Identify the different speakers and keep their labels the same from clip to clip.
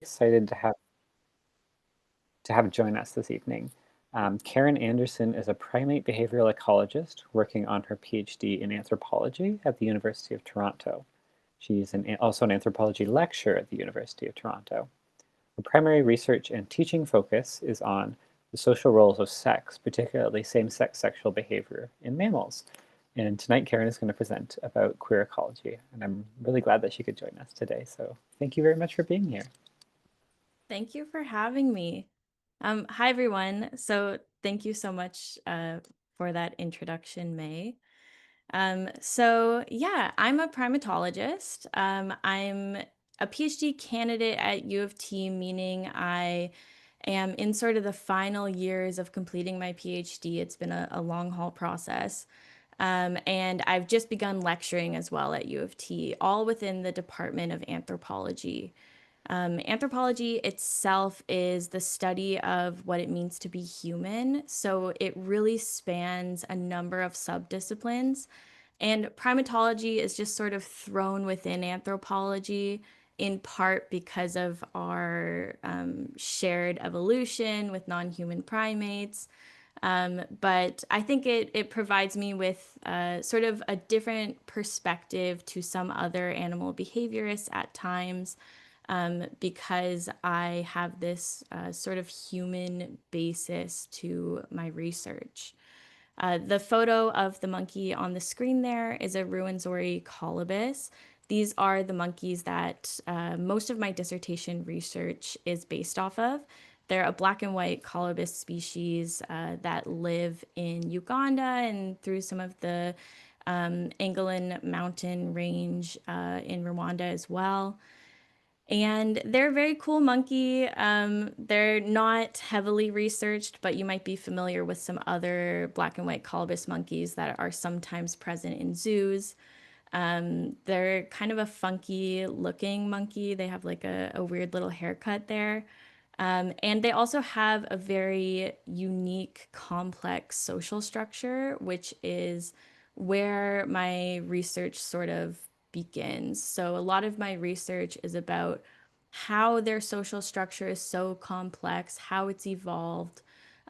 Speaker 1: Excited to have join us this evening. Karyn Anderson is a primate behavioral ecologist working on her PhD in anthropology at the University of Toronto. She's also an anthropology lecturer at the University of Toronto. Her primary research and teaching focus is on the social roles of sex, particularly same-sex sexual behavior in mammals. And tonight, Karyn is going to present about queer ecology, and I'm really glad that she could join us today. So thank you very much for being here.
Speaker 2: Thank you for having me. Hi, everyone. So thank you so much for that introduction, May. Yeah, I'm a primatologist. I'm a PhD candidate at U of T, meaning I am in sort of the final years of completing my PhD. It's been a long haul process. And I've just begun lecturing as well at U of T, all within the Department of Anthropology. Anthropology itself is the study of what it means to be human. So it really spans a number of subdisciplines. And primatology is just sort of thrown within anthropology in part because of our shared evolution with non human primates. But I think it provides me with sort of a different perspective to some other animal behaviorists at times because I have this sort of human basis to my research. The photo of the monkey on the screen there is a Ruwenzori colobus. These are the monkeys that most of my dissertation research is based off of. They're a black and white colobus species that live in Uganda and through some of the Angolan mountain range in Rwanda as well. And they're a very cool monkey. They're not heavily researched, but you might be familiar with some other black and white colobus monkeys that are sometimes present in zoos. They're kind of a funky looking monkey. They have like a weird little haircut there. And they also have a very unique, complex social structure, which is where my research sort of begins. So, a lot of my research is about how their social structure is so complex, how it's evolved.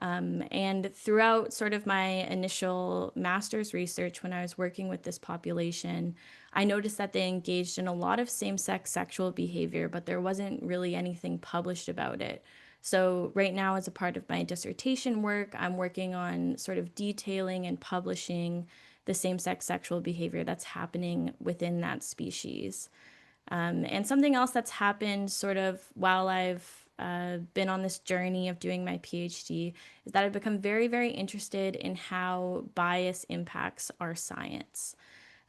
Speaker 2: And throughout sort of my initial master's research, when I was working with this population, I noticed that they engaged in a lot of same sex sexual behavior, but there wasn't really anything published about it. So, right now, as a part of my dissertation work, I'm working on sort of detailing and publishing the same sex sexual behavior that's happening within that species. And something else that's happened sort of while I've been on this journey of doing my PhD is that I've become very, very interested in how bias impacts our science.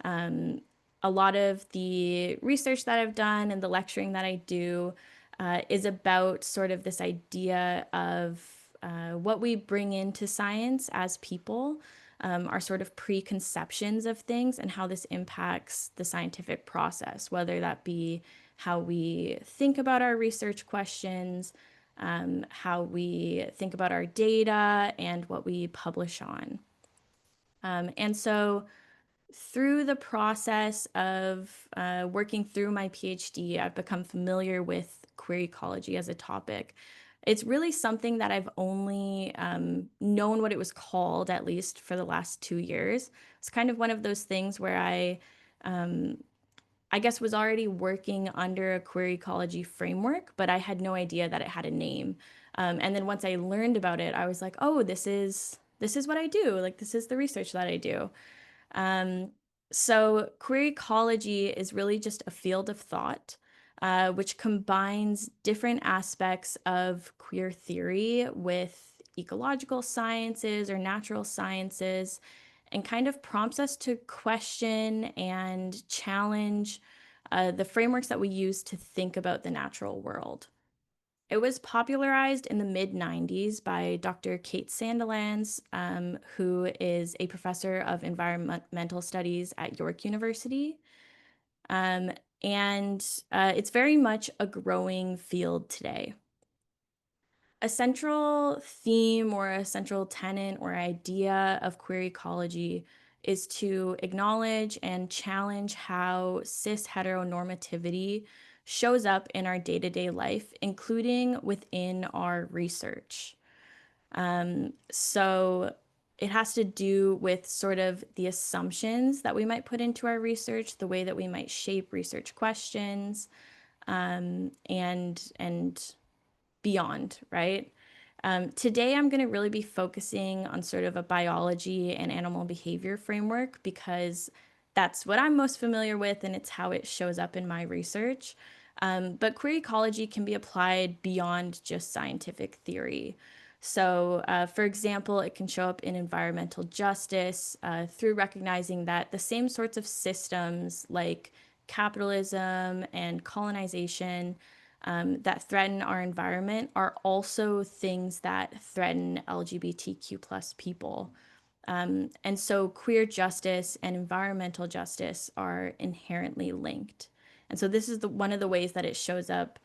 Speaker 2: A lot of the research that I've done and the lecturing that I do is about sort of this idea of what we bring into science as people, our sort of preconceptions of things, and how this impacts the scientific process, whether that be how we think about our research questions, how we think about our data, and what we publish on. And so, through the process of working through my PhD, I've become familiar with queer ecology as a topic. It's really something that I've only known what it was called, at least for the last 2 years. It's kind of one of those things where I guess, was already working under a queer ecology framework, but I had no idea that it had a name. And then once I learned about it, I was like, oh, this is what I do. Like this is the research that I do. Um, so, queer ecology is really just a field of thought which combines different aspects of queer theory with ecological sciences or natural sciences and kind of prompts us to question and challenge the frameworks that we use to think about the natural world. It was popularized in the mid 90s by Dr. Kate Sandilands, who is a professor of environmental studies at York University. Um, and it's very much a growing field today. A central theme or a central tenet or idea of queer ecology is to acknowledge and challenge how cis heteronormativity shows up in our day-to-day life, including within our research. So it has to do with sort of the assumptions that we might put into our research, the way that we might shape research questions, and beyond, right? Today, I'm going to really be focusing on sort of a biology and animal behavior framework because that's what I'm most familiar with and it's how it shows up in my research. But queer ecology can be applied beyond just scientific theory. So, for example, it can show up in environmental justice through recognizing that the same sorts of systems like capitalism and colonization that threaten our environment are also things that threaten LGBTQ plus people. And so queer justice and environmental justice are inherently linked. And so this is one of the ways that it shows up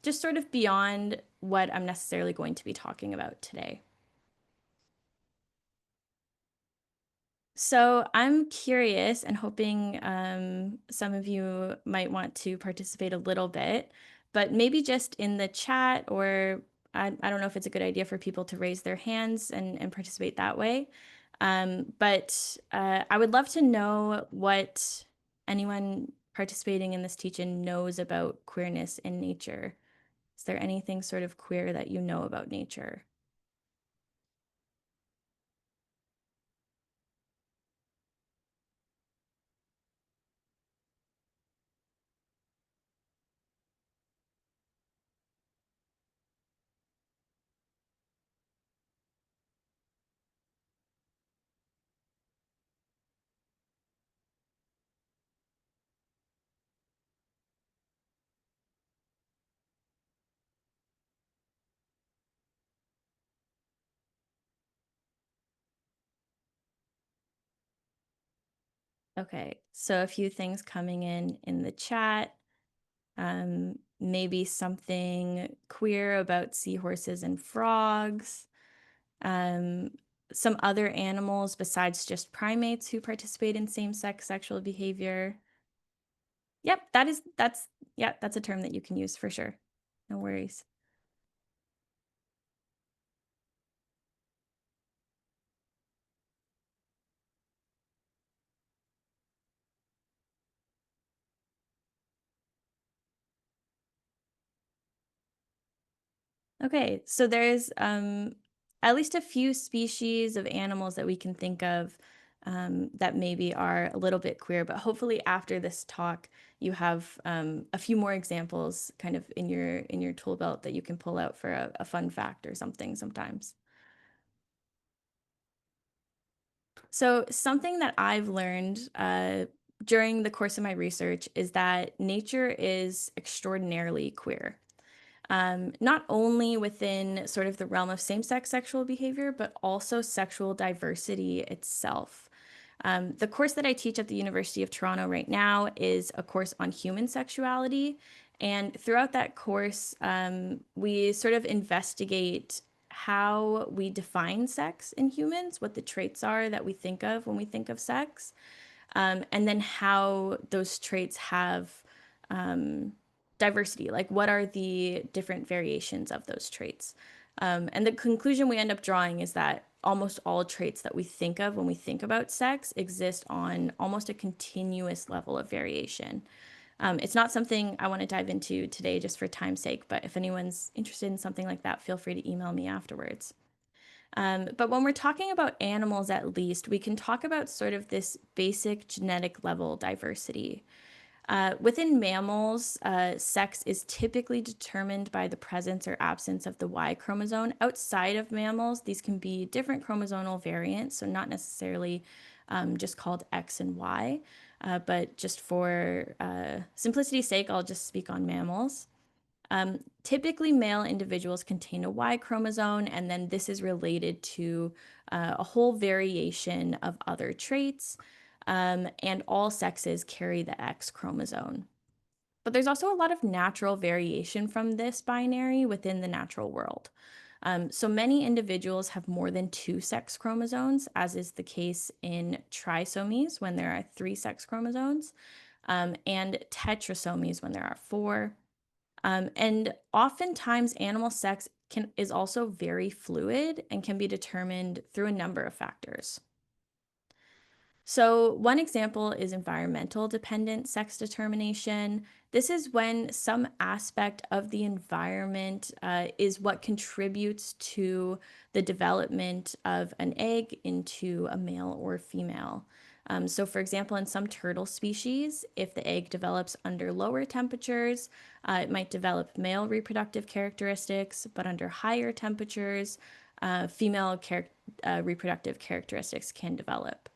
Speaker 2: just sort of beyond what I'm necessarily going to be talking about today. So I'm curious and hoping some of you might want to participate a little bit, but maybe just in the chat, or I don't know if it's a good idea for people to raise their hands and participate that way. But I would love to know what anyone participating in this teaching knows about queerness in nature. Is there anything sort of queer that you know about nature? Okay, so a few things coming in the chat. Maybe something queer about seahorses and frogs. Um, some other animals besides just primates who participate in same-sex sexual behavior. Yep, that's a term that you can use for sure. No worries. Okay, so there's at least a few species of animals that we can think of that maybe are a little bit queer, but hopefully after this talk, you have a few more examples kind of in your tool belt that you can pull out for a fun fact or something sometimes. So something that I've learned during the course of my research is that nature is extraordinarily queer. Not only within sort of the realm of same-sex sexual behavior, but also sexual diversity itself. The course that I teach at the University of Toronto right now is a course on human sexuality. And throughout that course, we sort of investigate how we define sex in humans, what the traits are that we think of when we think of sex, and then how those traits have diversity, like what are the different variations of those traits. And the conclusion we end up drawing is that almost all traits that we think of when we think about sex exist on almost a continuous level of variation. It's not something I want to dive into today just for time's sake, but if anyone's interested in something like that, feel free to email me afterwards. But when we're talking about animals, at least, we can talk about sort of this basic genetic level diversity. Within mammals, sex is typically determined by the presence or absence of the Y chromosome. Outside of mammals, these can be different chromosomal variants, so not necessarily just called X and Y, but just for simplicity's sake, I'll just speak on mammals. Typically, male individuals contain a Y chromosome, and then this is related to a whole variation of other traits, and all sexes carry the X chromosome. But there's also a lot of natural variation from this binary within the natural world. So many individuals have more than two sex chromosomes, as is the case in trisomies when there are three sex chromosomes. and tetrasomies when there are four. And oftentimes, animal sex is also very fluid and can be determined through a number of factors. So, one example is environmental dependent sex determination. This is when some aspect of the environment is what contributes to the development of an egg into a male or female. So, for example, in some turtle species, if the egg develops under lower temperatures, it might develop male reproductive characteristics, but under higher temperatures, reproductive characteristics can develop.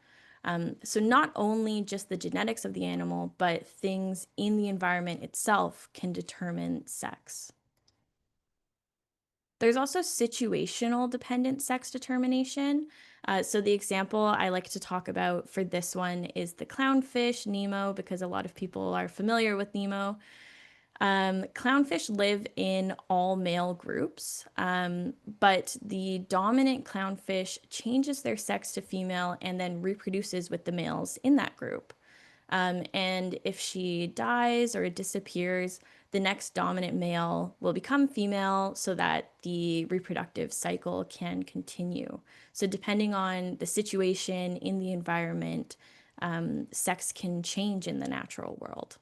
Speaker 2: So not only just the genetics of the animal, but things in the environment itself can determine sex. There's also situational dependent sex determination. So the example I like to talk about for this one is the clownfish, Nemo, because a lot of people are familiar with Nemo. Clownfish live in all male groups, but the dominant clownfish changes their sex to female and then reproduces with the males in that group. And if she dies or disappears, the next dominant male will become female so that the reproductive cycle can continue. So, depending on the situation in the environment, sex can change in the natural world.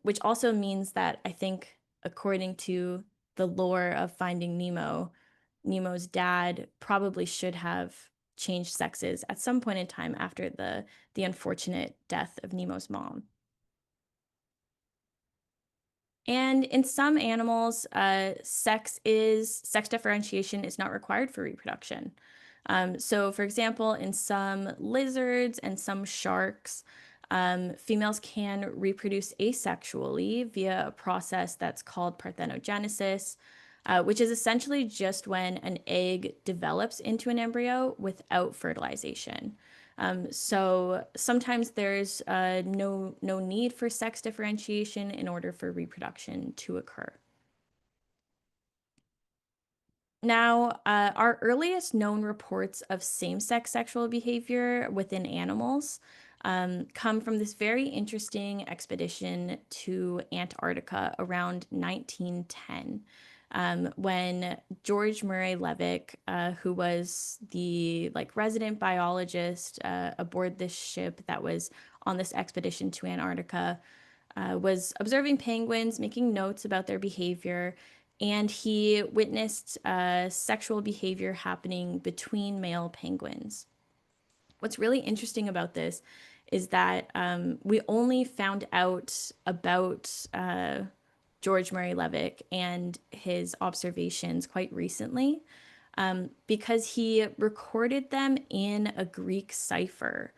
Speaker 2: Which also means that I think, according to the lore of Finding Nemo, Nemo's dad probably should have changed sexes at some point in time after the unfortunate death of Nemo's mom. And in some animals, sex differentiation is not required for reproduction. So, for example, in some lizards and some sharks, females can reproduce asexually via a process that's called parthenogenesis, which is essentially just when an egg develops into an embryo without fertilization. So sometimes there's no need for sex differentiation in order for reproduction to occur. Now, our earliest known reports of same-sex sexual behavior within animals come from this very interesting expedition to Antarctica around 1910, when George Murray Levick, who was the resident biologist aboard this ship that was on this expedition to Antarctica, was observing penguins, making notes about their behavior, and he witnessed sexual behavior happening between male penguins. What's really interesting about this is that we only found out about George Murray Levick and his observations quite recently, because he recorded them in a Greek cipher.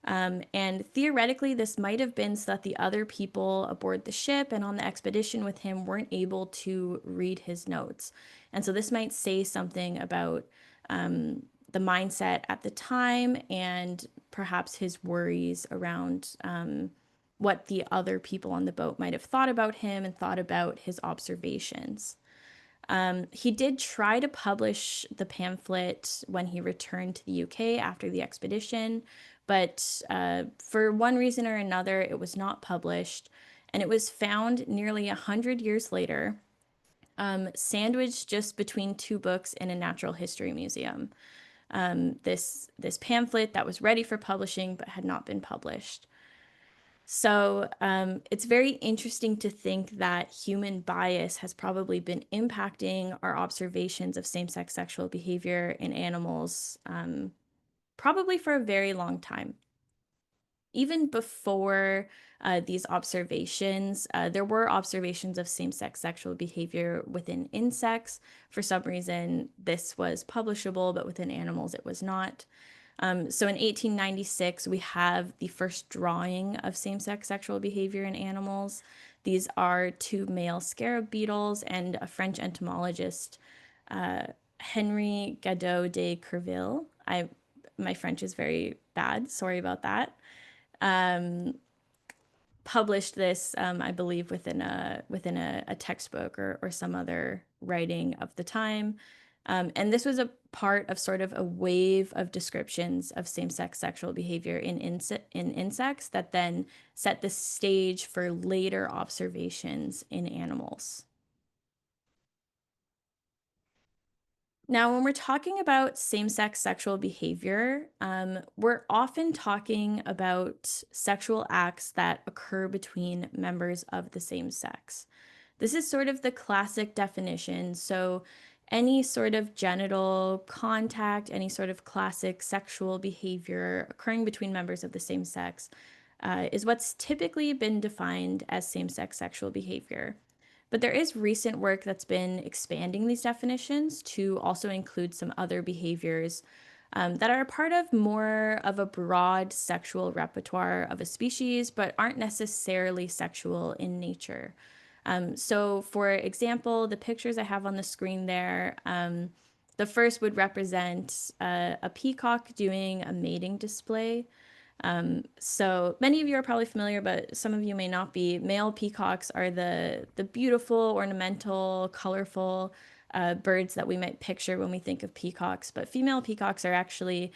Speaker 2: And theoretically, this might have been so that the other people aboard the ship and on the expedition with him weren't able to read his notes. And so this might say something about the mindset at the time and perhaps his worries around what the other people on the boat might have thought about him and thought about his observations. He did try to publish the pamphlet when he returned to the UK after the expedition, but for one reason or another, it was not published, and it was found nearly 100 years later, sandwiched just between two books in a natural history museum. This pamphlet that was ready for publishing but had not been published. So it's very interesting to think that human bias has probably been impacting our observations of same-sex sexual behavior in animals, probably for a very long time. Even before these observations, there were observations of same-sex sexual behavior within insects. For some reason, this was publishable, but within animals, it was not. So in 1896, we have the first drawing of same-sex sexual behavior in animals. These are two male scarab beetles and a French entomologist, Henry Gadeau de Kerville. My French is very bad. Sorry about that. Um, Published this, I believe, within a textbook or some other writing of the time. And this was a part of sort of a wave of descriptions of same-sex sexual behavior in insects that then set the stage for later observations in animals. Now, when we're talking about same-sex sexual behavior, we're often talking about sexual acts that occur between members of the same sex. This is sort of the classic definition. So, any sort of genital contact, any sort of classic sexual behavior occurring between members of the same sex is what's typically been defined as same sex sexual behavior. But there is recent work that's been expanding these definitions to also include some other behaviors that are a part of more of a broad sexual repertoire of a species, but aren't necessarily sexual in nature. So, for example, the pictures I have on the screen there, the first would represent a peacock doing a mating display. So many of you are probably familiar, but some of you may not be. Male peacocks are the beautiful, ornamental, colorful birds that we might picture when we think of peacocks. But female peacocks are actually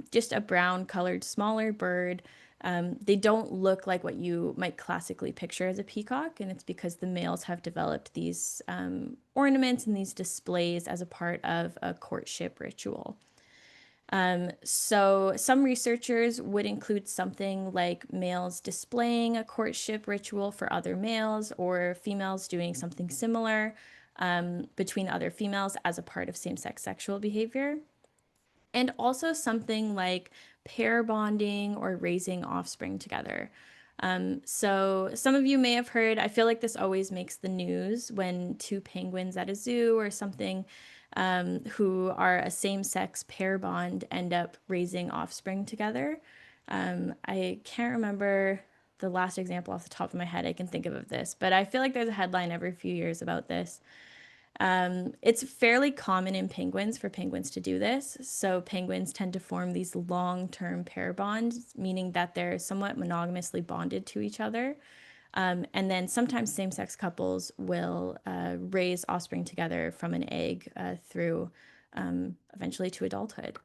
Speaker 2: just a brown colored, smaller bird. They don't look like what you might classically picture as a peacock, and it's because the males have developed these ornaments and these displays as a part of a courtship ritual. So some researchers would include something like males displaying a courtship ritual for other males or females doing something similar between other females as a part of same-sex sexual behavior. And also something like pair bonding or raising offspring together. So some of you may have heard, I feel like this always makes the news when two penguins at a zoo or something who are a same-sex pair bond end up raising offspring together. I can't remember the last example off the top of my head I can think of this, but I feel like there's a headline every few years about this. It's fairly common in penguins for penguins to do this. So penguins tend to form these long-term pair bonds, meaning that they're somewhat monogamously bonded to each other. And then sometimes same-sex couples will raise offspring together from an egg through eventually to adulthood.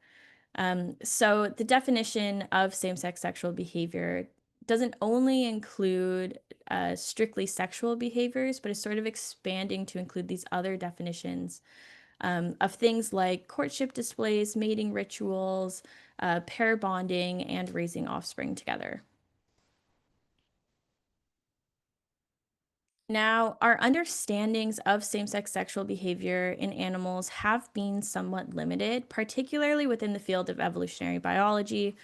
Speaker 2: So the definition of same-sex sexual behavior doesn't only include strictly sexual behaviors, but is sort of expanding to include these other definitions of things like courtship displays, mating rituals, pair bonding, and raising offspring together. Now, our understandings of same-sex sexual behavior in animals have been somewhat limited, particularly within the field of evolutionary biology,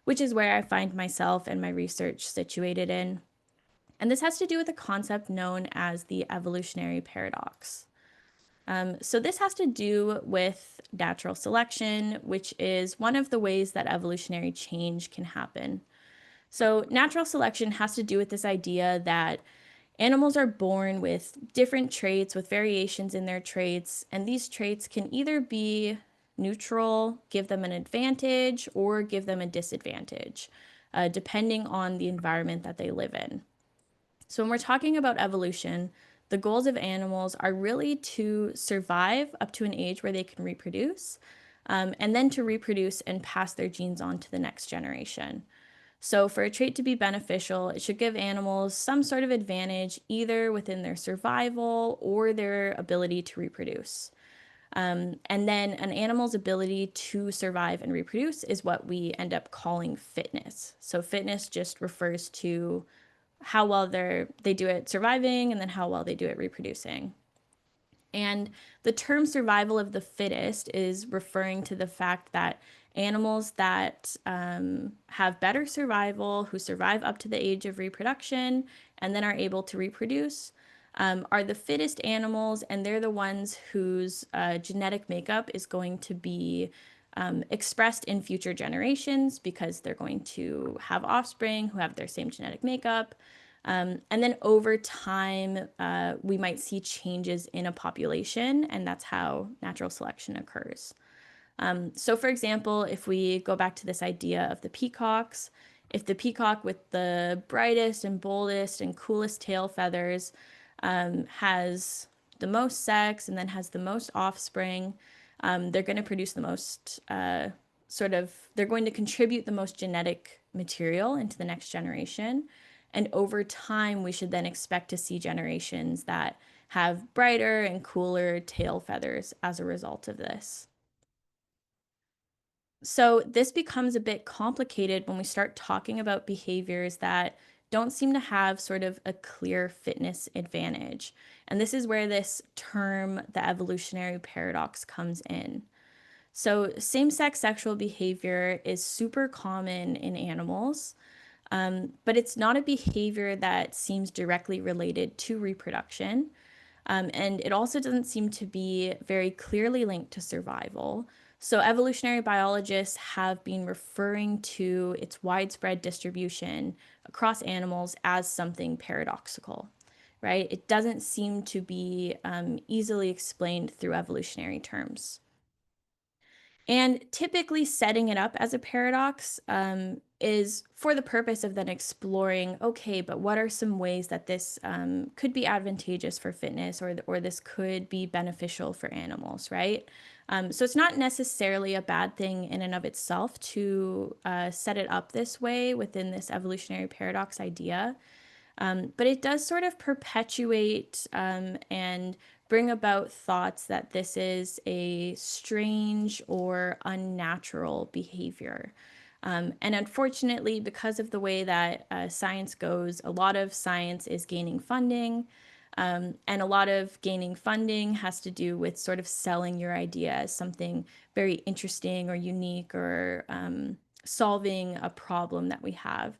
Speaker 2: which is where I find myself and my research situated in. And this has to do with a concept known as the evolutionary paradox. So this has to do with natural selection, which is one of the ways that evolutionary change can happen. So natural selection has to do with this idea that animals are born with different traits, with variations in their traits, and these traits can either be neutral, give them an advantage, or give them a disadvantage, depending on the environment that they live in. So, when we're talking about evolution, the goals of animals are really to survive up to an age where they can reproduce, and then to reproduce and pass their genes on to the next generation. So, for a trait to be beneficial, it should give animals some sort of advantage either within their survival or their ability to reproduce. And then an animal's ability to survive and reproduce is what we end up calling fitness. So, fitness just refers to how well they do it surviving and then how well they do it reproducing. And the term survival of the fittest is referring to the fact that animals that have better survival, who survive up to the age of reproduction and then are able to reproduce, are the fittest animals, and they're the ones whose genetic makeup is going to be expressed in future generations because they're going to have offspring who have their same genetic makeup. And then over time, we might see changes in a population, and that's how natural selection occurs. So, for example, if we go back to this idea of the peacocks, if the peacock with the brightest and boldest and coolest tail feathers has the most sex and then has the most offspring, they're going to produce the most they're going to contribute the most genetic material into the next generation. And over time, we should then expect to see generations that have brighter and cooler tail feathers as a result of this. So this becomes a bit complicated when we start talking about behaviors that don't seem to have sort of a clear fitness advantage. And this is where this term, the evolutionary paradox, comes in. So same-sex sexual behavior is super common in animals, but it's not a behavior that seems directly related to reproduction. And it also doesn't seem to be very clearly linked to survival. So, evolutionary biologists have been referring to its widespread distribution across animals as something paradoxical, right? It doesn't seem to be easily explained through evolutionary terms. And typically, setting it up as a paradox is for the purpose of then exploring, okay, but what are some ways that this could be advantageous for fitness, or this could be beneficial for animals, right? So it's not necessarily a bad thing in and of itself to set it up this way within this evolutionary paradox idea. But it does sort of perpetuate and bring about thoughts that this is a strange or unnatural behavior. And unfortunately, because of the way that science goes, a lot of science is gaining funding. And a lot of gaining funding has to do with sort of selling your idea as something very interesting or unique, or solving a problem that we have.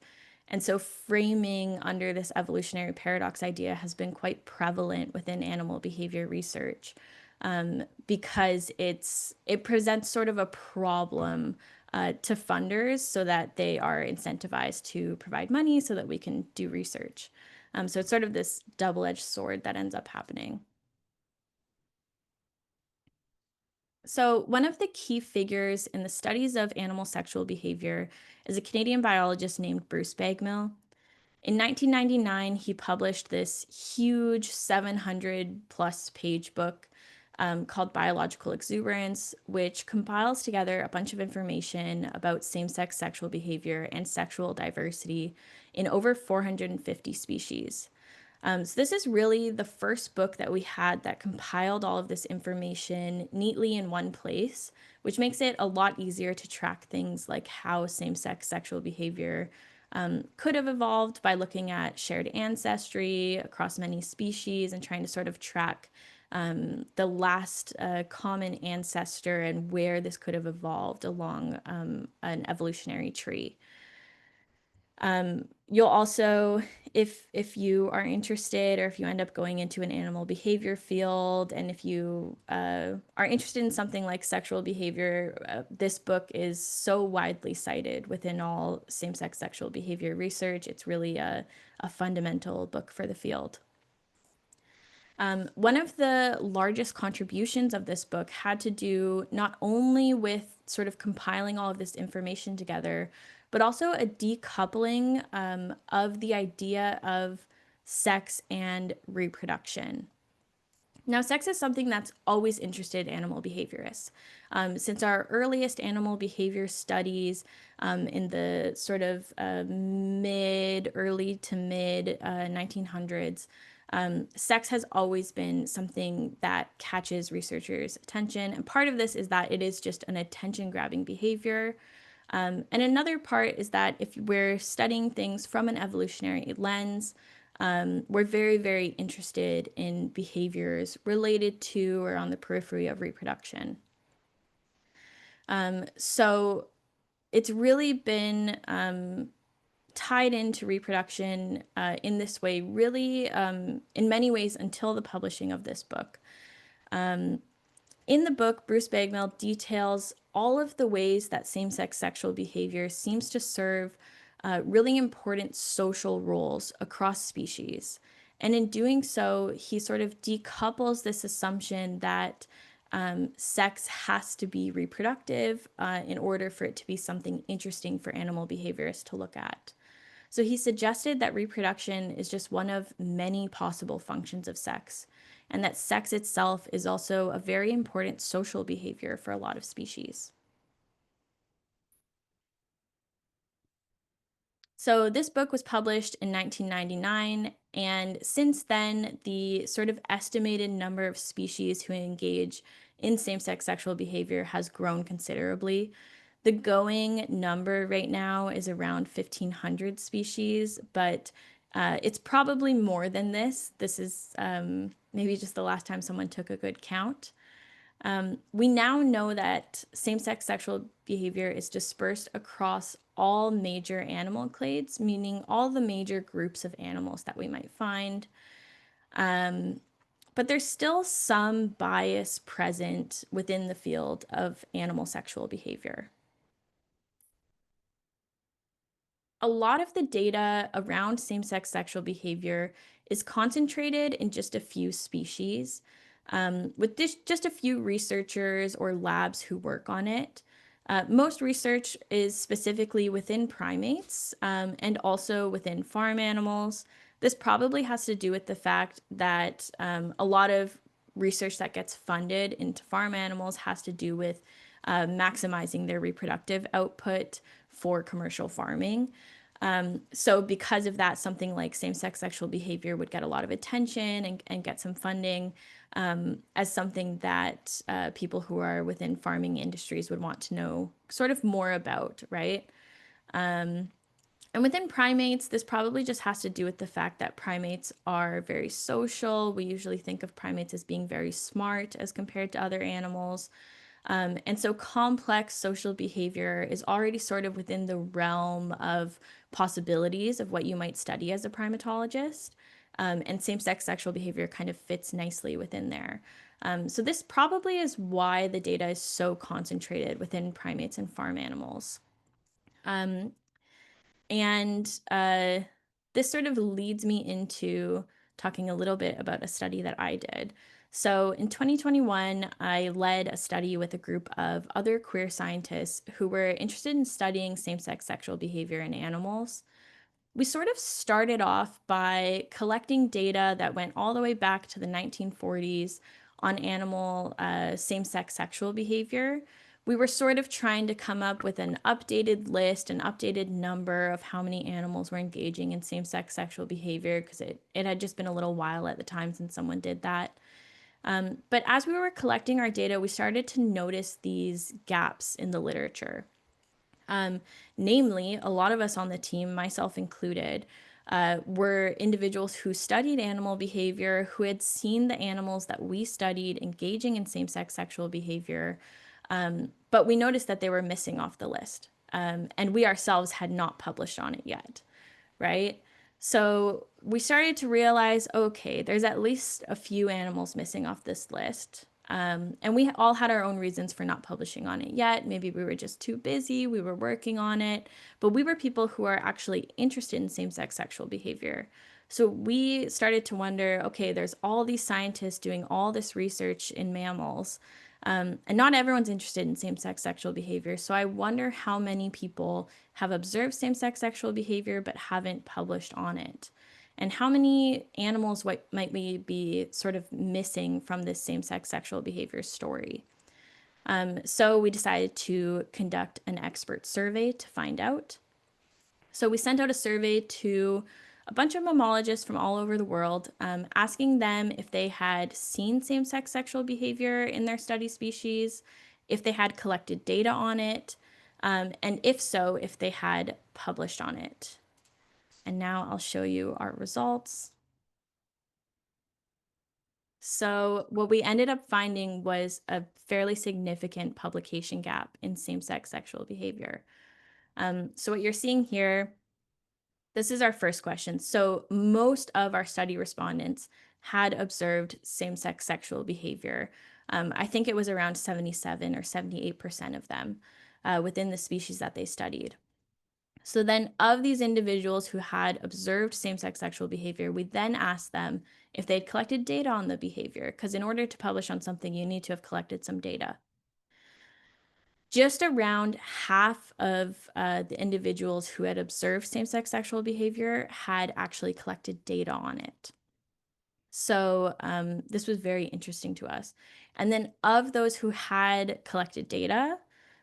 Speaker 2: And so framing under this evolutionary paradox idea has been quite prevalent within animal behavior research, because it presents sort of a problem to funders so that they are incentivized to provide money so that we can do research. So it's sort of this double-edged sword that ends up happening. So, one of the key figures in the studies of animal sexual behavior is a Canadian biologist named Bruce Bagmill. In 1999, he published this huge 700 plus page book called Biological Exuberance, which compiles together a bunch of information about same sex sexual behavior and sexual diversity in over 450 species. So, this is really the first book that we had that compiled all of this information neatly in one place, which makes it a lot easier to track things like how same sex sexual behavior could have evolved by looking at shared ancestry across many species and trying to sort of track the last common ancestor and where this could have evolved along an evolutionary tree. You'll also, if you are interested, or if you end up going into an animal behavior field, and if you are interested in something like sexual behavior, this book is so widely cited within all same-sex sexual behavior research. It's really a fundamental book for the field. One of the largest contributions of this book had to do not only with sort of compiling all of this information together, but also a decoupling of the idea of sex and reproduction. Now, sex is something that's always interested animal behaviorists. Since our earliest animal behavior studies in the sort of early to mid 1900s, sex has always been something that catches researchers' attention. And part of this is that it is just an attention-grabbing behavior. And another part is that if we're studying things from an evolutionary lens, we're very, very interested in behaviors related to or on the periphery of reproduction. So it's really been tied into reproduction in this way, really, in many ways, until the publishing of this book. In the book, Bruce Bagmill details all of the ways that same-sex sexual behavior seems to serve really important social roles across species. And in doing so, he sort of decouples this assumption that sex has to be reproductive in order for it to be something interesting for animal behaviorists to look at. So he suggested that reproduction is just one of many possible functions of sex. and that sex itself is also a very important social behavior for a lot of species. So this book was published in 1999, and since then, the sort of estimated number of species who engage in same-sex sexual behavior has grown considerably. The going number right now is around 1,500 species, but it's probably more than this. This is maybe just the last time someone took a good count. We now know that same-sex sexual behavior is dispersed across all major animal clades, meaning all the major groups of animals that we might find. But there's still some bias present within the field of animal sexual behavior. A lot of the data around same-sex sexual behavior is concentrated in just a few species, with just a few researchers or labs who work on it. Most research is specifically within primates, and also within farm animals. This probably has to do with the fact that a lot of research that gets funded into farm animals has to do with maximizing their reproductive output for commercial farming. So because of that, something like same-sex sexual behavior would get a lot of attention and get some funding, as something that people who are within farming industries would want to know sort of more about, right? And within primates, this probably just has to do with the fact that primates are very social. We usually think of primates as being very smart as compared to other animals. And so complex social behavior is already sort of within the realm of possibilities of what you might study as a primatologist. And same-sex sexual behavior kind of fits nicely within there. So this probably is why the data is so concentrated within primates and farm animals. And this sort of leads me into talking a little bit about a study that I did. So in 2021, I led a study with a group of other queer scientists who were interested in studying same-sex sexual behavior in animals. We sort of started off by collecting data that went all the way back to the 1940s on animal same-sex sexual behavior. We were sort of trying to come up with an updated list, an updated number of how many animals were engaging in same-sex sexual behavior, because it had just been a little while at the time since someone did that. But as we were collecting our data, we started to notice these gaps in the literature. Namely, a lot of us on the team, myself included, were individuals who studied animal behavior, who had seen the animals that we studied engaging in same-sex sexual behavior, but we noticed that they were missing off the list. And we ourselves had not published on it yet, right? So we started to realize, okay, there's at least a few animals missing off this list. And we all had our own reasons for not publishing on it yet. Maybe we were just too busy, we were working on it, but we were people who are actually interested in same-sex sexual behavior. So we started to wonder, okay, there's all these scientists doing all this research in mammals, and not everyone's interested in same-sex sexual behavior. So I wonder how many people have observed same-sex sexual behavior but haven't published on it. And how many animals might we be sort of missing from this same-sex sexual behavior story? So we decided to conduct an expert survey to find out. So we sent out a survey to a bunch of mammalogists from all over the world, asking them if they had seen same-sex sexual behavior in their study species, if they had collected data on it, and if so, if they had published on it. And now I'll show you our results. So what we ended up finding was a fairly significant publication gap in same-sex sexual behavior. So what you're seeing here, this is our first question. So most of our study respondents had observed same-sex sexual behavior. I think it was around 77 or 78% of them within the species that they studied. So then of these individuals who had observed same-sex sexual behavior, we then asked them if they'd collected data on the behavior, because in order to publish on something, you need to have collected some data. Just around half of the individuals who had observed same-sex sexual behavior had actually collected data on it. So this was very interesting to us. And then of those who had collected data,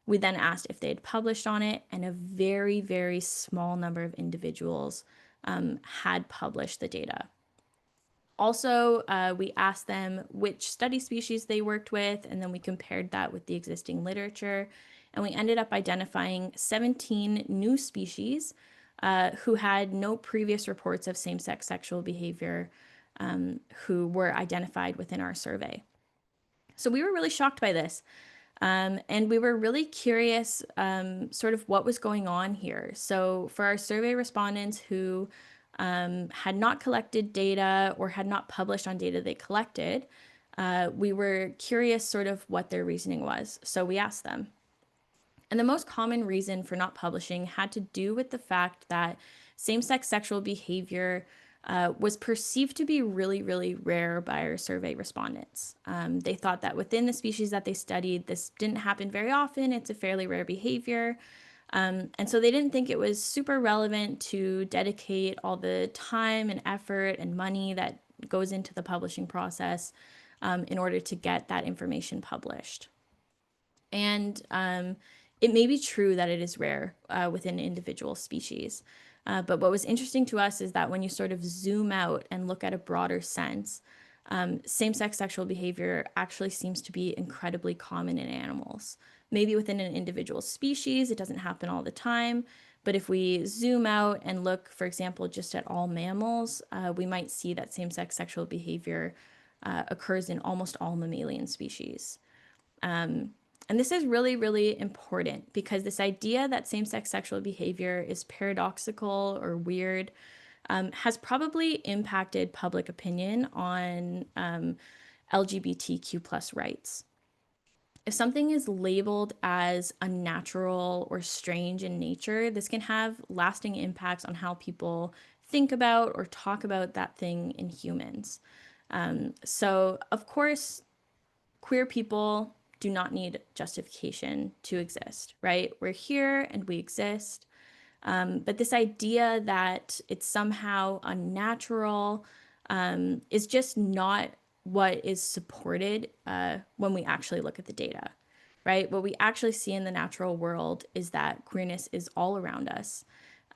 Speaker 2: we then asked if they had published on it, and a very, very small number of individuals had published the data. Also, we asked them which study species they worked with, and then we compared that with the existing literature. And we ended up identifying 17 new species who had no previous reports of same sex sexual behavior who were identified within our survey. So we were really shocked by this. And we were really curious sort of what was going on here. So for our survey respondents who had not collected data or had not published on data they collected, we were curious sort of what their reasoning was. So we asked them. And the most common reason for not publishing had to do with the fact that same sex sexual behavior was perceived to be really, really rare by our survey respondents. They thought that within the species that they studied, this didn't happen very often. It's a fairly rare behavior. And so they didn't think it was super relevant to dedicate all the time and effort and money that goes into the publishing process in order to get that information published. And it may be true that it is rare within individual species. But what was interesting to us is that when you sort of zoom out and look at a broader sense, same sex sexual behavior actually seems to be incredibly common in animals. Maybe within an individual species, it doesn't happen all the time. But if we zoom out and look, for example, just at all mammals, we might see that same sex sexual behavior occurs in almost all mammalian species. And this is really, really important because this idea that same sex sexual behavior is paradoxical or weird has probably impacted public opinion on LGBTQ plus rights. If something is labeled as unnatural or strange in nature, this can have lasting impacts on how people think about or talk about that thing in humans. So, of course, queer people do not need justification to exist, right? We're here and we exist. But this idea that it's somehow unnatural is just not what is supported when we actually look at the data, right? What we actually see in the natural world is that queerness is all around us.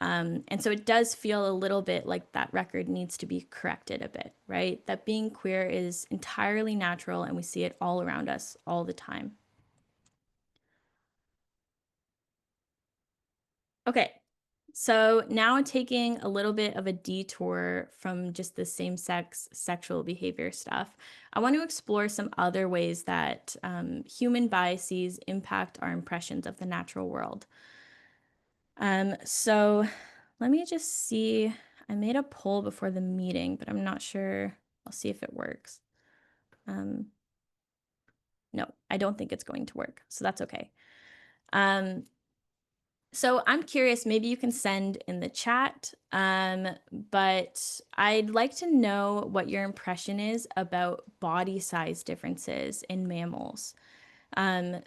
Speaker 2: And so it does feel a little bit like that record needs to be corrected a bit, right? That being queer is entirely natural and we see it all around us all the time. Okay, so now taking a little bit of a detour from just the same sex sexual behavior stuff, I want to explore some other ways that human biases impact our impressions of the natural world. So let me just see. I made a poll before the meeting, but I'm not sure. I'll see if it works. Um, no, I don't think it's going to work, so that's okay. So I'm curious, maybe you can send in the chat, but I'd like to know what your impression is about body size differences in mammals.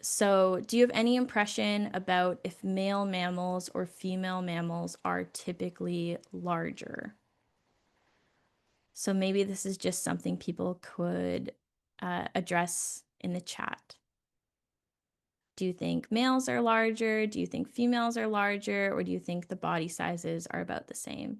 Speaker 2: So do you have any impression about if male mammals or female mammals are typically larger? So maybe this is just something people could address in the chat. Do you think males are larger? Do you think females are larger? Or do you think the body sizes are about the same?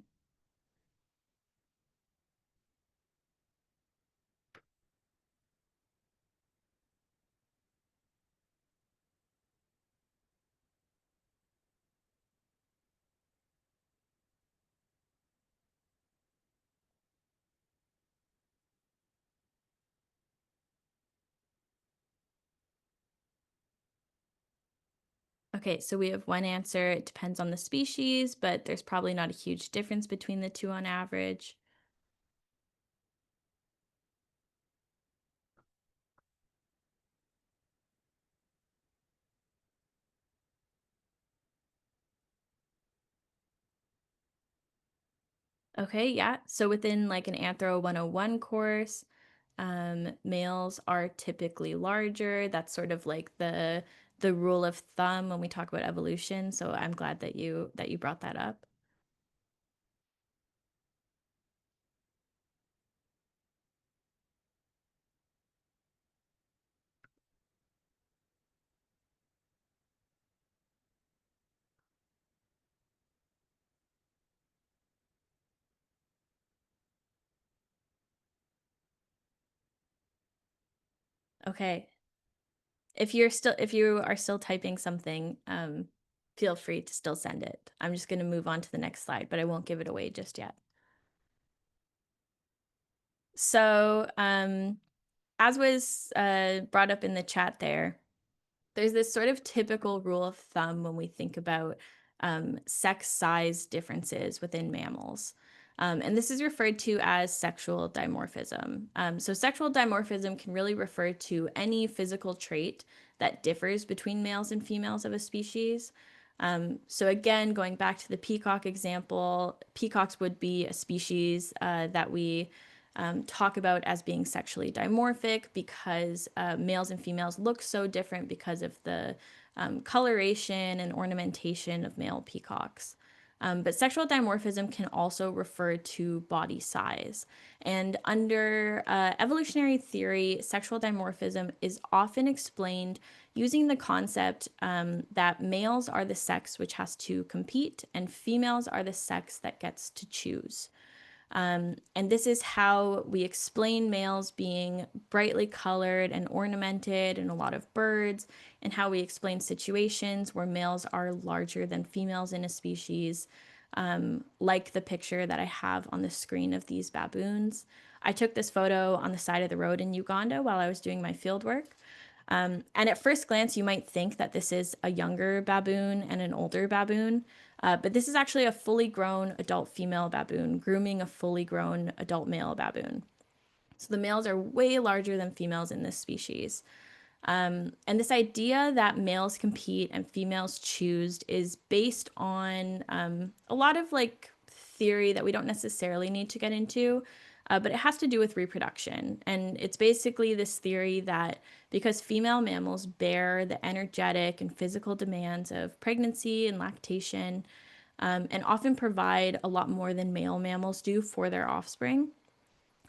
Speaker 2: Okay, so we have one answer. It depends on the species, but there's probably not a huge difference between the two on average. Okay, yeah. So within like an Anthro 101 course, males are typically larger. That's sort of like the rule of thumb when we talk about evolution. So I'm glad that you brought that up. Okay. If you are still typing something, feel free to still send it. I'm just going to move on to the next slide, but I won't give it away just yet. So, as was brought up in the chat there's this sort of typical rule of thumb when we think about sex size differences within mammals. And this is referred to as sexual dimorphism. So, sexual dimorphism can really refer to any physical trait that differs between males and females of a species. So, again, going back to the peacock example, peacocks would be a species that we talk about as being sexually dimorphic because males and females look so different because of the coloration and ornamentation of male peacocks. But sexual dimorphism can also refer to body size. And under evolutionary theory, sexual dimorphism is often explained using the concept that males are the sex which has to compete and females are the sex that gets to choose. And this is how we explain males being brightly colored and ornamented and a lot of birds, and how we explain situations where males are larger than females in a species, like the picture that I have on the screen of these baboons. I took this photo on the side of the road in Uganda while I was doing my field work. And at first glance, you might think that this is a younger baboon and an older baboon, but this is actually a fully grown adult female baboon grooming a fully grown adult male baboon. So the males are way larger than females in this species. And this idea that males compete and females choose is based on a lot of like theory that we don't necessarily need to get into, but it has to do with reproduction. And it's basically this theory that because female mammals bear the energetic and physical demands of pregnancy and lactation, and often provide a lot more than male mammals do for their offspring,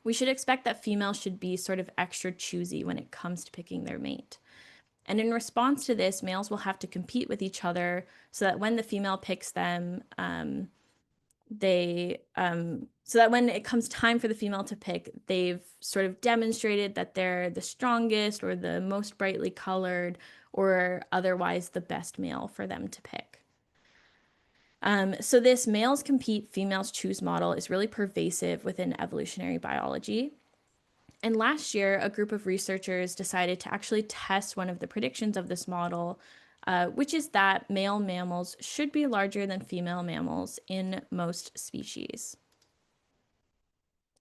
Speaker 2: we should expect that females should be sort of extra choosy when it comes to picking their mate. And in response to this, males will have to compete with each other so that when the female picks them, so that when it comes time for the female to pick, they've sort of demonstrated that they're the strongest or the most brightly colored or otherwise the best male for them to pick. So this males compete, females choose model is really pervasive within evolutionary biology. And last year, a group of researchers decided to actually test one of the predictions of this model, which is that male mammals should be larger than female mammals in most species.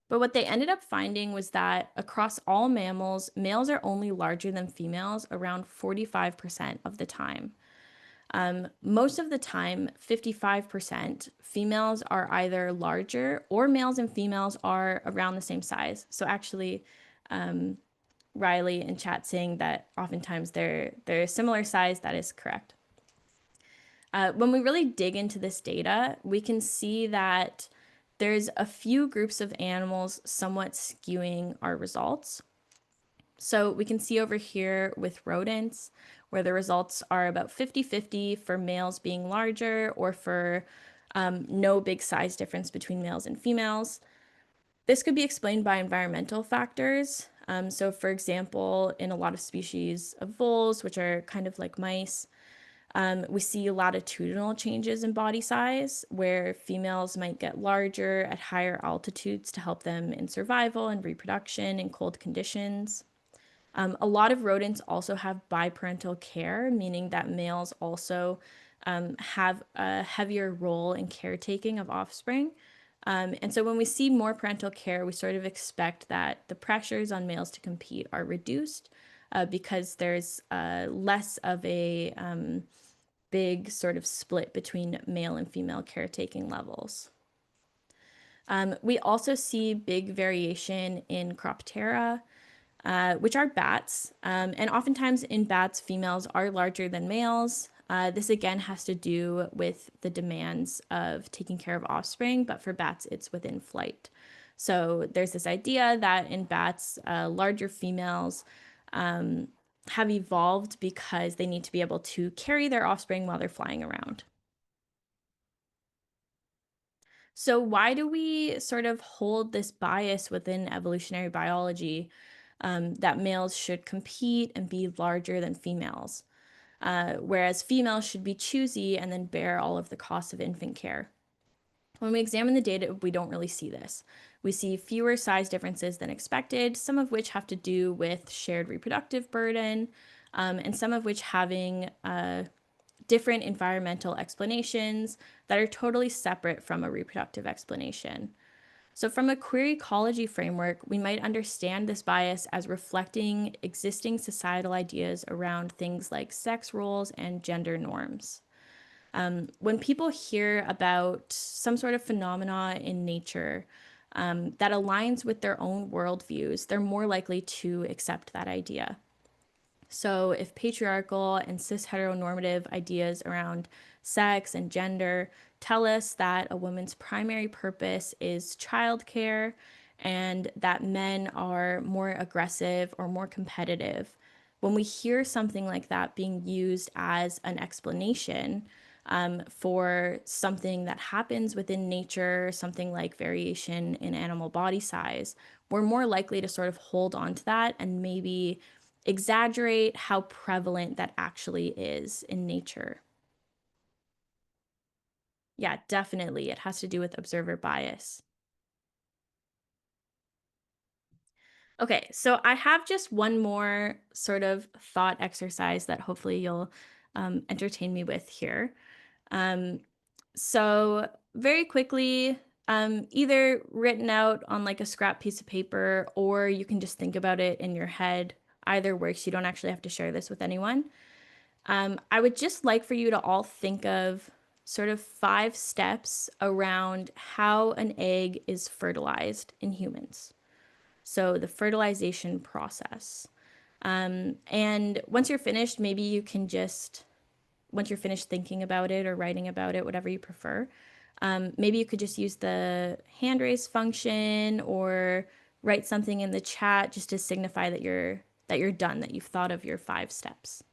Speaker 2: But what they ended up finding was that across all mammals, males are only larger than females around 45% of the time. Most of the time, 55%, females are either larger or males and females are around the same size. So actually, Riley in chat saying that oftentimes they're similar size, that is correct. When we really dig into this data, we can see that there's a few groups of animals somewhat skewing our results. So we can see over here with rodents, where the results are about 50-50 for males being larger or for no big size difference between males and females. This could be explained by environmental factors. So for example, in a lot of species of voles, which are kind of like mice, we see latitudinal changes in body size where females might get larger at higher altitudes to help them in survival and reproduction in cold conditions. A lot of rodents also have biparental care, meaning that males also have a heavier role in caretaking of offspring. And so when we see more parental care, we sort of expect that the pressures on males to compete are reduced because there's less of a big sort of split between male and female caretaking levels. We also see big variation in Croptera, which are bats. And oftentimes in bats, females are larger than males. This again has to do with the demands of taking care of offspring, but for bats, it's within flight. So there's this idea that in bats, larger females have evolved because they need to be able to carry their offspring while they're flying around. So why do we sort of hold this bias within evolutionary biology? that males should compete and be larger than females, whereas females should be choosy and then bear all of the costs of infant care. When we examine the data, we don't really see this. We see fewer size differences than expected, some of which have to do with shared reproductive burden, and some of which having different environmental explanations that are totally separate from a reproductive explanation. So, from a queer ecology framework, we might understand this bias as reflecting existing societal ideas around things like sex roles and gender norms. When people hear about some sort of phenomena in nature that aligns with their own worldviews, they're more likely to accept that idea. So, if patriarchal and cis heteronormative ideas around sex and gender tell us that a woman's primary purpose is childcare and that men are more aggressive or more competitive, when we hear something like that being used as an explanation for something that happens within nature, something like variation in animal body size, we're more likely to sort of hold on to that and maybe exaggerate how prevalent that actually is in nature. Yeah, definitely. It has to do with observer bias. Okay, so I have just one more sort of thought exercise that hopefully you'll entertain me with here. Um, so, very quickly, either written out on like a scrap piece of paper, or you can just think about it in your head. Either works. You don't actually have to share this with anyone. I would just like for you to all think of sort of 5 steps around how an egg is fertilized in humans. So, the fertilization process. And once you're finished, maybe you can just, once you're finished thinking about it or writing about it, whatever you prefer, maybe you could just use the hand raise function or write something in the chat just to signify that you're done, that you've thought of your 5 steps.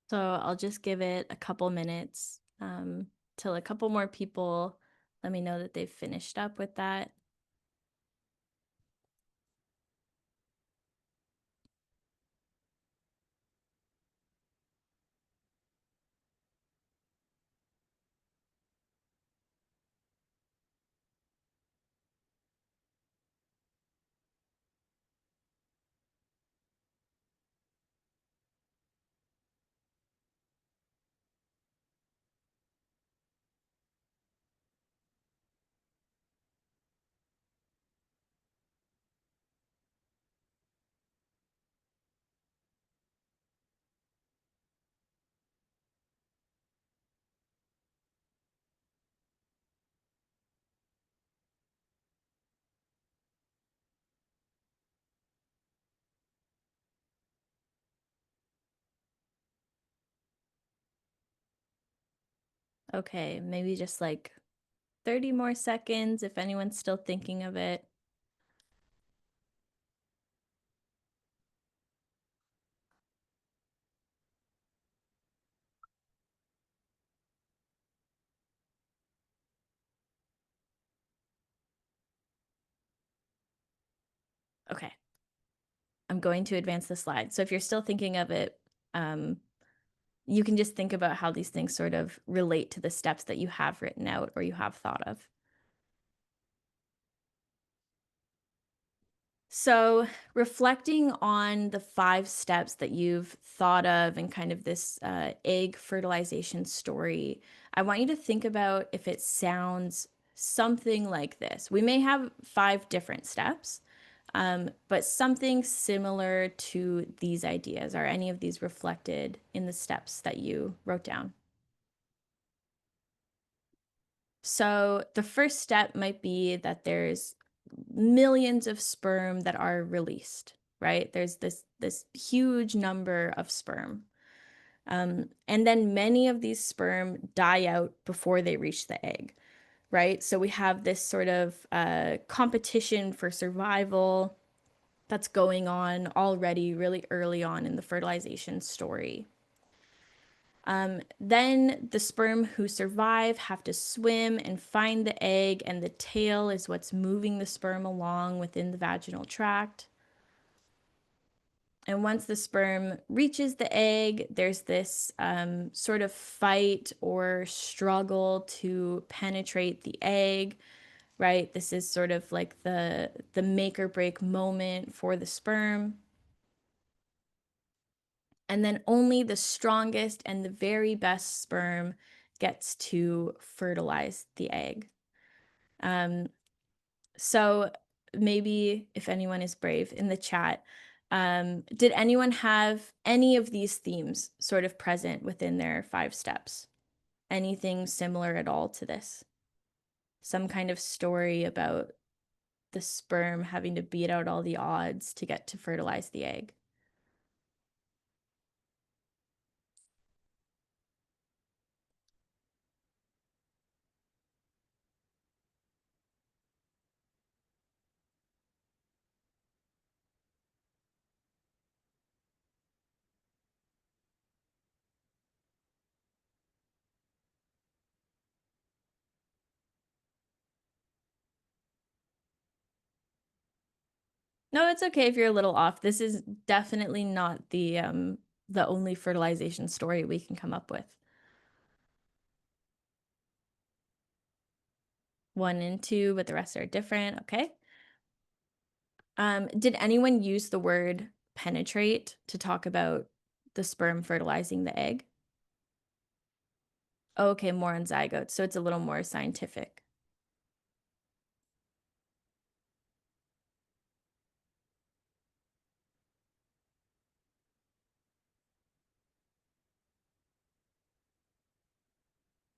Speaker 2: So I'll just give it a couple minutes till a couple more people let me know that they've finished up with that. Okay, maybe just like 30 more seconds if anyone's still thinking of it. Okay, I'm going to advance the slide. So if you're still thinking of it, you can just think about how these things sort of relate to the steps that you have written out or you have thought of. So, reflecting on the 5 steps that you've thought of and kind of this egg fertilization story, I want you to think about if it sounds something like this. We may have 5 different steps, but something similar to these ideas. Are any of these reflected in the steps that you wrote down? So the first step might be that there's millions of sperm that are released, right? There's this huge number of sperm. And then many of these sperm die out before they reach the egg, right? So we have this sort of competition for survival that's going on already really early on in the fertilization story. Then the sperm who survive have to swim and find the egg, and the tail is what's moving the sperm along within the vaginal tract. And once the sperm reaches the egg, there's this sort of fight or struggle to penetrate the egg, right? This is sort of like the make or break moment for the sperm. And then only the strongest and the very best sperm gets to fertilize the egg. Um, so maybe if anyone is brave in the chat, did anyone have any of these themes sort of present within their 5 steps? Anything similar at all to this? Some kind of story about the sperm having to beat out all the odds to get to fertilize the egg? No, it's okay if you're a little off. This is definitely not the only fertilization story we can come up with. 1 and 2, but the rest are different. Okay. Did anyone use the word penetrate to talk about the sperm fertilizing the egg? Oh, okay, more on zygotes, so it's a little more scientific.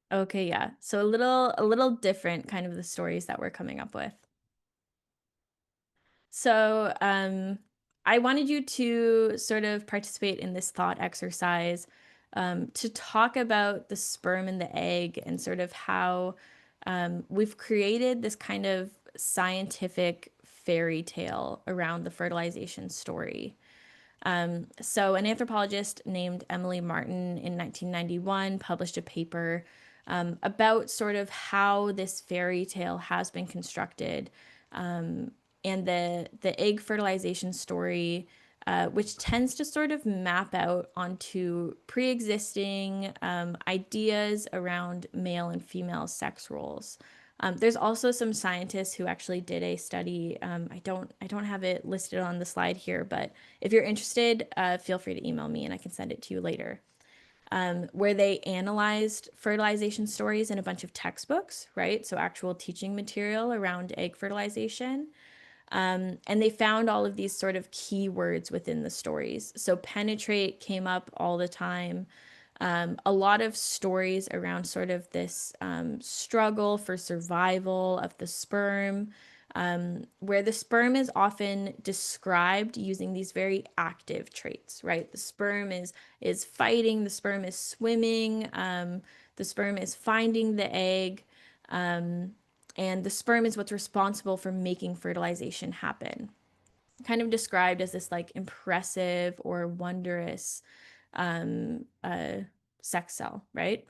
Speaker 2: Okay, yeah. So a little different kind of the stories that we're coming up with. So, I wanted you to sort of participate in this thought exercise, to talk about the sperm and the egg and sort of how we've created this kind of scientific fairy tale around the fertilization story. So, an anthropologist named Emily Martin in 1991 published a paper about sort of how this fairy tale has been constructed, um, and the egg fertilization story, which tends to sort of map out onto pre-existing ideas around male and female sex roles. There's also some scientists who actually did a study. I don't have it listed on the slide here, but if you're interested, feel free to email me and I can send it to you later. Where they analyzed fertilization stories in a bunch of textbooks, right? So actual teaching material around egg fertilization. And they found all of these sort of keywords within the stories. So penetrate came up all the time. A lot of stories around sort of this struggle for survival of the sperm, where the sperm is often described using these very active traits, right? The sperm is fighting, the sperm is swimming, the sperm is finding the egg, um, and the sperm is what's responsible for making fertilization happen. Kind of described as this like impressive or wondrous um, uh, sex cell, right?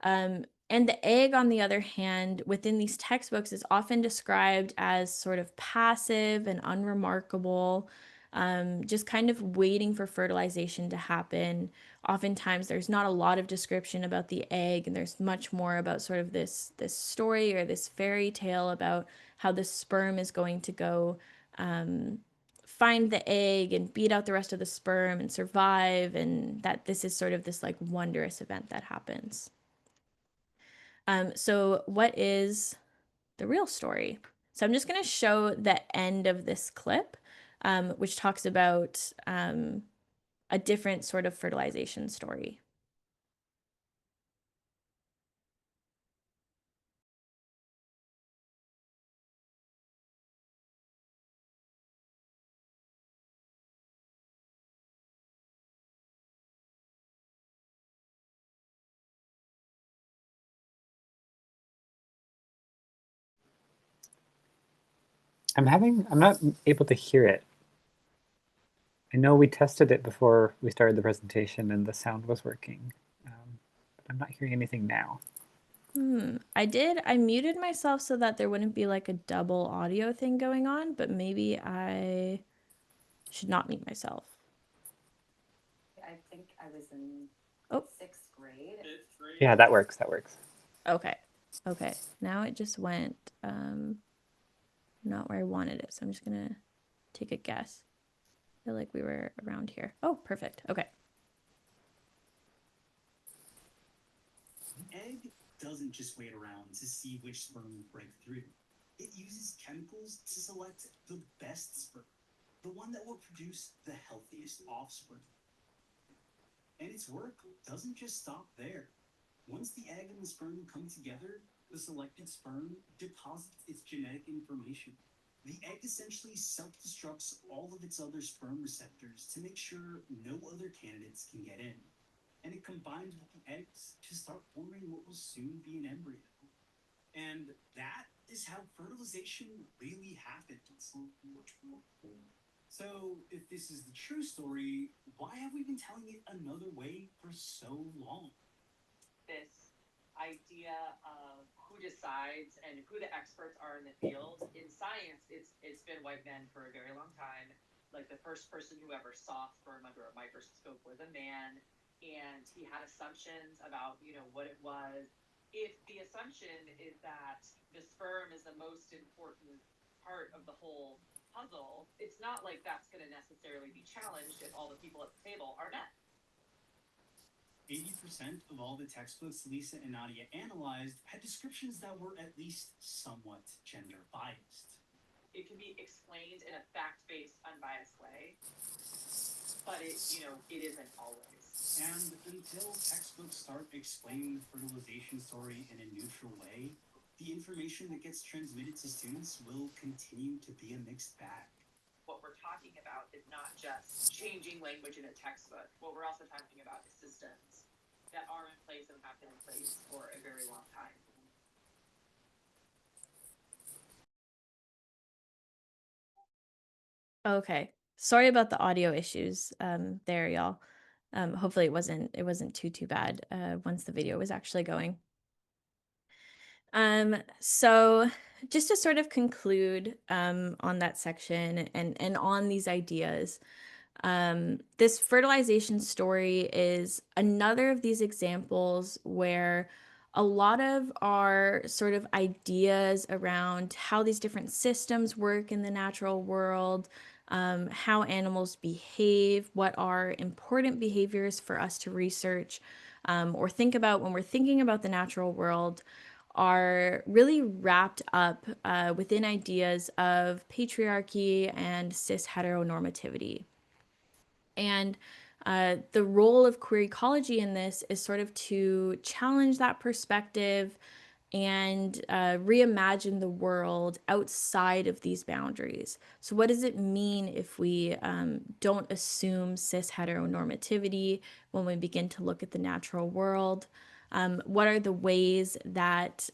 Speaker 2: And the egg, on the other hand, within these textbooks is often described as sort of passive and unremarkable, just kind of waiting for fertilization to happen. Oftentimes, there's not a lot of description about the egg, and there's much more about sort of this story or this fairy tale about how the sperm is going to go find the egg and beat out the rest of the sperm and survive, and that this is sort of this like wondrous event that happens. So what is the real story? So I'm just going to show the end of this clip, which talks about a different sort of fertilization story.
Speaker 1: I'm not able to hear it. I know we tested it before we started the presentation and the sound was working, but I'm not hearing anything now.
Speaker 2: I muted myself so that there wouldn't be like a double audio thing going on, but maybe I should not mute myself.
Speaker 3: I think I was in sixth grade.
Speaker 1: Yeah, that works. That works.
Speaker 2: Okay. Okay. Now it just went not where I wanted it. So I'm just gonna take a guess. I feel like we were around here. Oh, perfect. Okay.
Speaker 4: The egg doesn't just wait around to see which sperm break through. It uses chemicals to select the best sperm, the one that will produce the healthiest offspring. And its work doesn't just stop there. Once the egg and the sperm come together, the selected sperm deposits its genetic information. The egg essentially self-destructs all of its other sperm receptors to make sure no other candidates can get in. And it combines with the eggs to start forming what will soon be an embryo. And that is how fertilization really happens. So, if this is the true story, why have we been telling it another way for so long?
Speaker 3: This idea of who decides and who the experts are in the field. In science, it's been white men for a very long time. Like the first person who ever saw sperm under a microscope was a man, and he had assumptions about, what it was. If the assumption is that the sperm is the most important part of the whole puzzle, it's not like that's going to necessarily be challenged if all the people at the table are men.
Speaker 4: 80% of all the textbooks Lisa and Nadia analyzed had descriptions that were at least somewhat gender biased.
Speaker 3: It can be explained in a fact-based, unbiased way, but it isn't always.
Speaker 4: And until textbooks start explaining the fertilization story in a neutral way, the information that gets transmitted to students will continue to be a mixed bag.
Speaker 3: What we're talking about is not just changing language in a textbook. What we're also talking about is systems that are in place and have been in place for a very long time.
Speaker 2: Okay. Sorry about the audio issues there, y'all. Hopefully it wasn't too bad once the video was actually going. So just to sort of conclude on that section and on these ideas, this fertilization story is another of these examples where a lot of our sort of ideas around how these different systems work in the natural world, how animals behave, what are important behaviors for us to research or think about when we're thinking about the natural world, are really wrapped up within ideas of patriarchy and cis heteronormativity. And the role of queer ecology in this is sort of to challenge that perspective and reimagine the world outside of these boundaries. So, what does it mean if we don't assume cis heteronormativity when we begin to look at the natural world? What are the ways that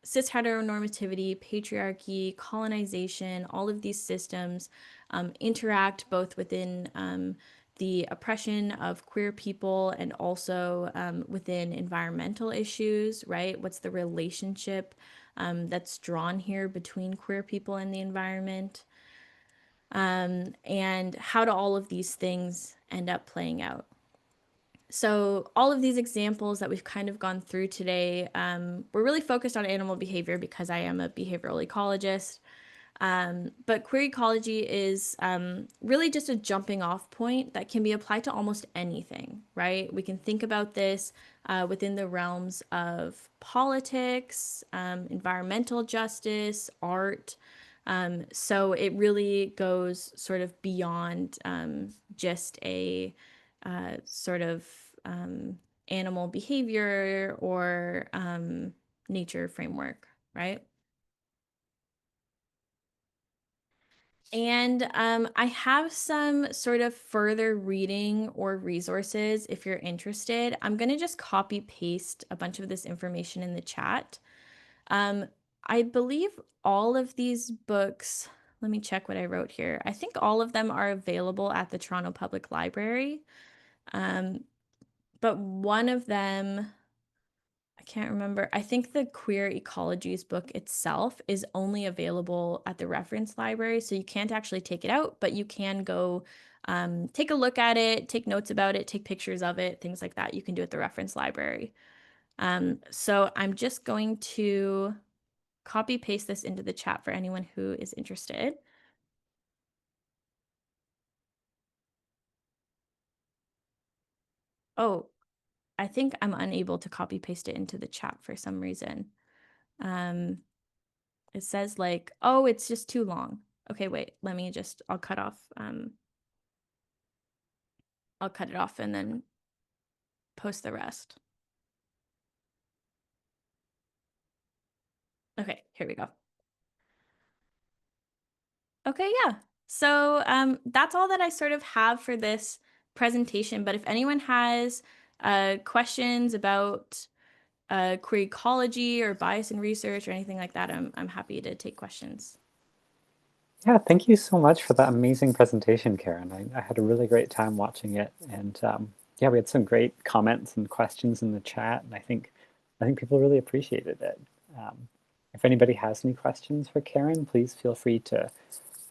Speaker 2: cis heteronormativity, patriarchy, colonization, all of these systems interact both within the oppression of queer people and also within environmental issues, right? What's the relationship that's drawn here between queer people and the environment? And how do all of these things end up playing out? So all of these examples that we've kind of gone through today, we're really focused on animal behavior because I am a behavioral ecologist. But queer ecology is really just a jumping off point that can be applied to almost anything, right? We can think about this within the realms of politics, environmental justice, art. So it really goes sort of beyond just a sort of animal behavior or nature framework, right? And I have some sort of further reading or resources if you're interested. I'm going to just copy paste a bunch of this information in the chat. Um, I believe all of these books, let me check what I wrote here. I think all of them are available at the Toronto Public Library. Um, but one of them, I can't remember. I think the Queer Ecologies book itself is only available at the reference library, so you can't actually take it out, but you can go take a look at it, take notes about it, take pictures of it, things like that. You can do at the reference library. So I'm just going to copy paste this into the chat for anyone who is interested. Oh, I think I'm unable to copy paste it into the chat for some reason. Um, It says like, oh, it's just too long. Okay, wait, I'll cut off, I'll cut it off and then post the rest. Okay, here we go. Okay, yeah. So that's all that I sort of have for this presentation. But if anyone has questions about queer ecology or bias in research or anything like that, I'm happy to take questions.
Speaker 1: Yeah, thank you so much for that amazing presentation, Karyn. I had a really great time watching it, and yeah, we had some great comments and questions in the chat, and I think people really appreciated it. If anybody has any questions for Karyn, please feel free to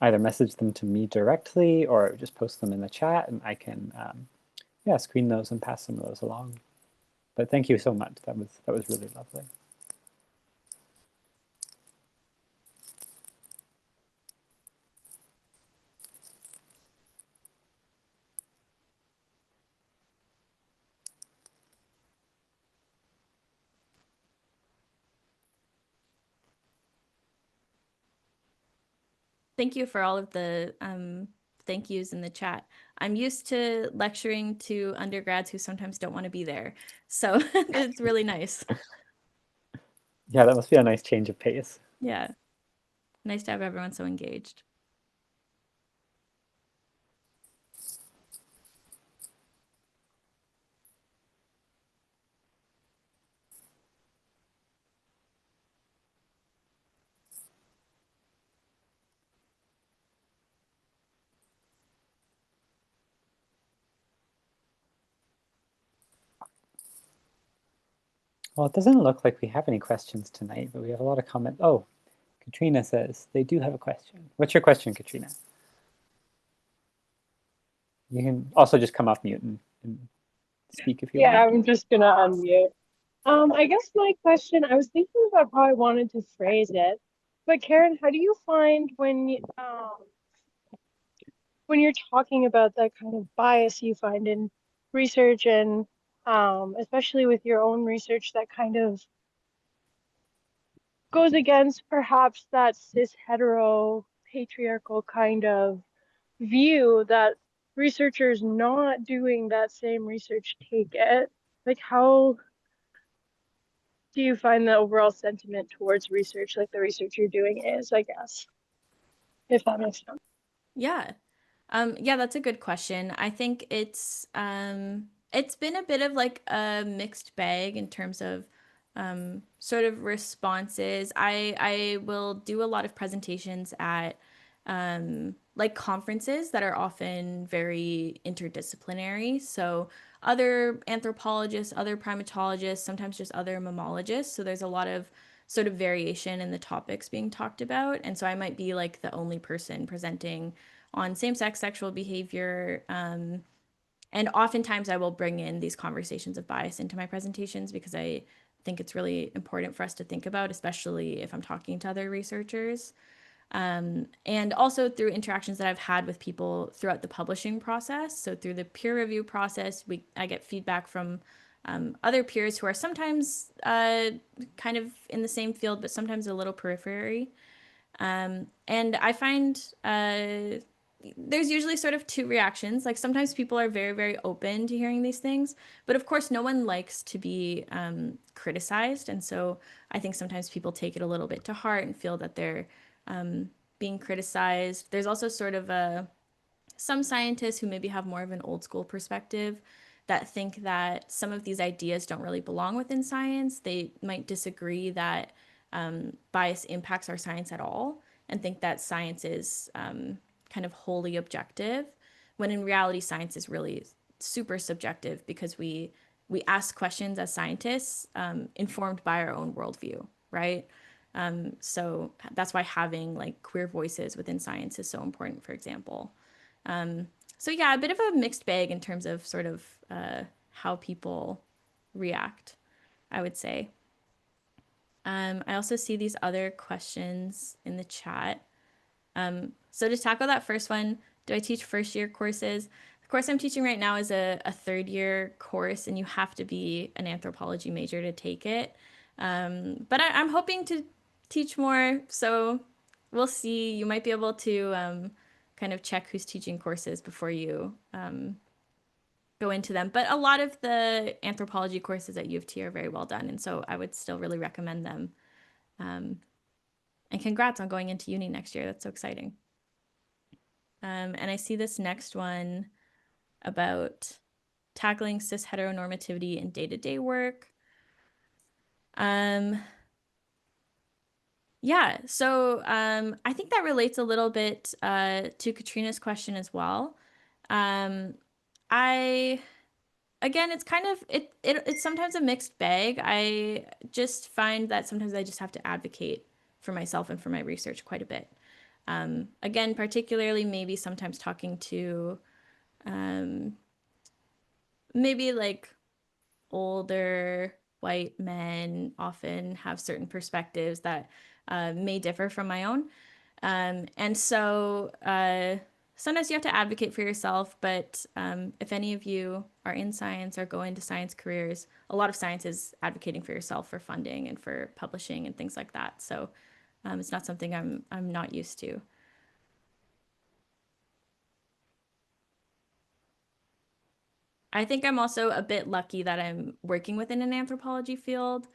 Speaker 1: either message them to me directly or just post them in the chat, and I can yeah, screen those and pass some of those along. But thank you so much. That was really lovely.
Speaker 2: Thank you for all of the thank yous in the chat. I'm used to lecturing to undergrads who sometimes don't want to be there. So it's really nice.
Speaker 1: Yeah, that must be a nice change of pace.
Speaker 2: Yeah. Nice to have everyone so engaged.
Speaker 1: Well, it doesn't look like we have any questions tonight, but we have a lot of comments. Oh, Katrina says they do have a question. What's your question, Katrina? You can also just come off mute and speak if you
Speaker 5: Yeah,
Speaker 1: want.
Speaker 5: I'm just gonna unmute. I guess my question, I was thinking about how I wanted to phrase it, but Karyn, how do you find when you're talking about that kind of bias you find in research and especially with your own research that kind of goes against perhaps that cis hetero patriarchal kind of view that researchers not doing that same research take it? Like how do you find the overall sentiment towards research, like the research you're doing is, I guess, if that makes sense?
Speaker 2: Yeah. Yeah, that's a good question. I think it's been a bit of like a mixed bag in terms of sort of responses. I will do a lot of presentations at like conferences that are often very interdisciplinary. So other anthropologists, other primatologists, sometimes just other mammalogists. So there's a lot of sort of variation in the topics being talked about. And so I might be like the only person presenting on same-sex sexual behavior. And oftentimes I will bring in these conversations of bias into my presentations because I think it's really important for us to think about, especially if I'm talking to other researchers. And also through interactions that I've had with people throughout the publishing process. So through the peer review process, I get feedback from other peers who are sometimes kind of in the same field, but sometimes a little periphery. And I find there's usually sort of two reactions. Like sometimes people are very, very open to hearing these things, but of course, no one likes to be criticized. And so I think sometimes people take it a little bit to heart and feel that they're being criticized. There's also sort of some scientists who maybe have more of an old school perspective that think that some of these ideas don't really belong within science. They might disagree that bias impacts our science at all and think that science is kind of wholly objective, when in reality, science is really super subjective because we ask questions as scientists informed by our own worldview, right? So that's why having like queer voices within science is so important, for example. So yeah, a bit of a mixed bag in terms of sort of how people react, I would say. I also see these other questions in the chat. So to tackle that first one, do I teach first year courses? The course I'm teaching right now is a third year course, and you have to be an anthropology major to take it. But I'm hoping to teach more, so we'll see. You might be able to kind of check who's teaching courses before you go into them. But a lot of the anthropology courses at U of T are very well done, and so I would still really recommend them. And congrats on going into uni next year. That's so exciting. And I see this next one about tackling cis heteronormativity in day-to-day work. Yeah, so I think that relates a little bit to Katrina's question as well. Again, it's kind of it's sometimes a mixed bag. I just find that sometimes I just have to advocate for myself and for my research quite a bit. Again, particularly maybe sometimes talking to maybe like older white men often have certain perspectives that may differ from my own. And so sometimes you have to advocate for yourself, but if any of you are in science or go into science careers, a lot of science is advocating for yourself for funding and for publishing and things like that. So it's not something I'm not used to. I think I'm also a bit lucky that I'm working within an anthropology field.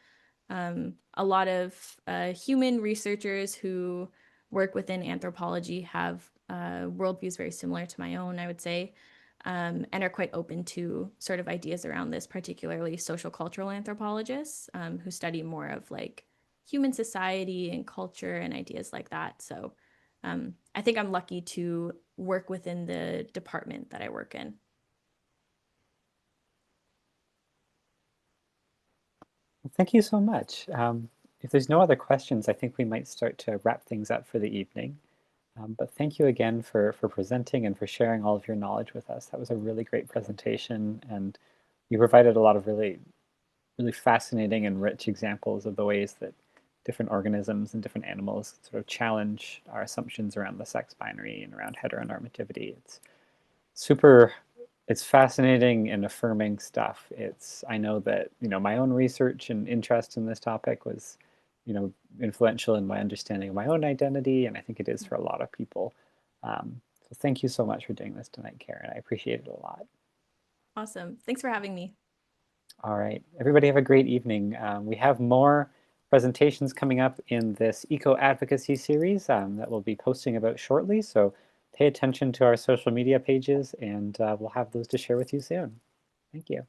Speaker 2: A lot of human researchers who work within anthropology have worldviews very similar to my own, I would say, and are quite open to sort of ideas around this, particularly social cultural anthropologists who study more of like human society and culture and ideas like that. So I think I'm lucky to work within the department that I work in.
Speaker 1: Well, thank you so much. If there's no other questions, I think we might start to wrap things up for the evening. But thank you again for presenting and for sharing all of your knowledge with us. That was a really great presentation, and you provided a lot of really, really fascinating and rich examples of the ways that different organisms and different animals sort of challenge our assumptions around the sex binary and around heteronormativity. It's fascinating and affirming stuff. I know that, my own research and interest in this topic was, influential in my understanding of my own identity, and I think it is for a lot of people. So thank you so much for doing this tonight, Karyn. I appreciate it a lot.
Speaker 2: Awesome. Thanks for having me.
Speaker 1: All right, everybody have a great evening. We have more presentations coming up in this Eco Advocacy series that we'll be posting about shortly, so pay attention to our social media pages, and we'll have those to share with you soon. Thank you.